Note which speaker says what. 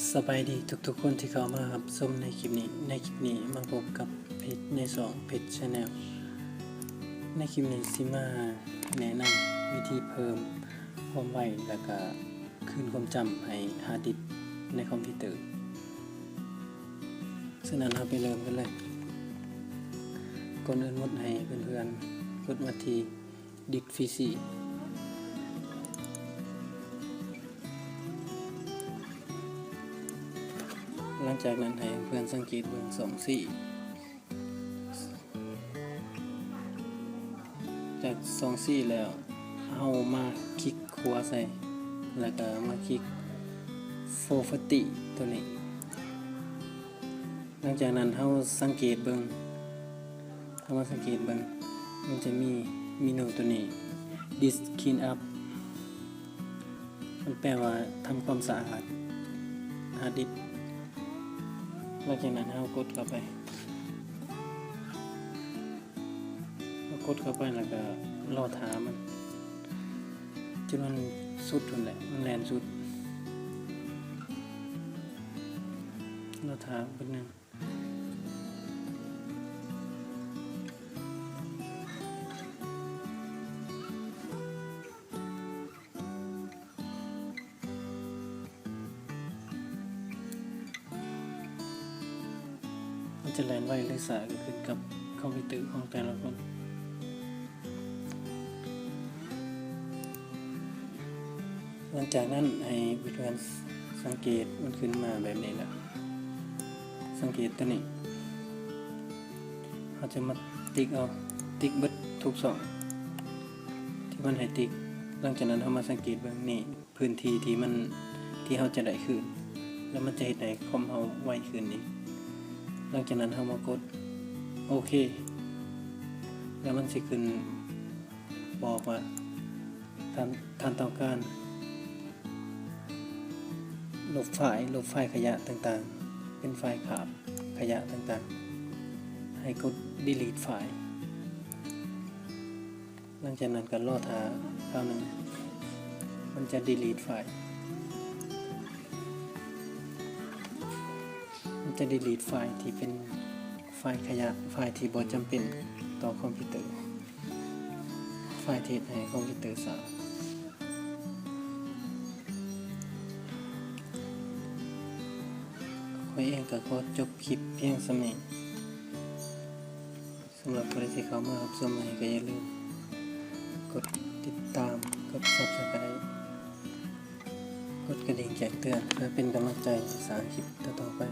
Speaker 1: สบายดีทุกๆคนที่เข้ามารับชมในคลิปนี้มาพบกับเพจใน2เพจ Channel ในคลิปนี้สิมาแนะนำวิธีเพิ่มความไวและก็คืนความจำให้ฮาร์ดดิสก์ในคอมพิวเตอร์ฉะนั้นเราไปเริ่มกันเลยก่อนอื่นหมดให้เพื่อนๆกดมาที่ดิสก์ฟรีหลังจากนั้นให้เพื่อนสังเกตเบิ่ง2ซี่จาก2ซี่แล้วเอามาคลิกขวาใส่แล้วก็มาคลิก440ตัวนี้หลังจากนั้นเราสังเกตเบิ่งมันจะมีเมนูตัวนี้ Disk Clean Up มันแปลว่าทำความสะอาดฮาร์ดดิสก์หลังจากนั้นเรากดเข้าไปแล้วก็รอถามันจนมันสุดนั่นแหละมันแลนสุดรอถาเป็นนึงมันจะแลนไวหรือช้าก็ขึ้นกับคอมพิวเตอร์ของแต่ละคนหลังจากนั้นให้เพื่อนสังเกตมันขึ้นมาแบบนี้แหละสังเกตตัวนี้เขาจะมาติ๊กเบิดทุก2ที่มันให้ติ๊กหลังจากนั้นเขามาสังเกตเบื้องนี้พื้นที่ที่เขาจะได้คืนแล้วมันจะเฮ็ดให้คอมเขาไวขึ้นอีกหลังจากนั้นเขามากดโอเคแล้วมันสิขึ้นบอกว่าท่านต้องการลบไฟล์ขยะต่างๆเป็นไฟล์ขาบขยะต่างๆให้กด delete ไฟล์หลังจากนั้นก็รอท่าคราวนึงมันจะ delete ไฟล์ที่เป็นไฟล์ขยะไฟล์ที่บ่จำเป็นต่อคอมพิวเตอร์ไฟล์ที่ให้คอมพิวเตอร์สาวข้อยเองก็ขอจบคลิปเพียงส่ำนี้สำหรับผู้ที่เข้ามารับชมใหม่ก็อย่าลืมกดติดตามกด Subscribe กดกระดิ่งแจ้งเตือนเพื่อเป็นกำลังใจสร้างคลิปต่อๆไป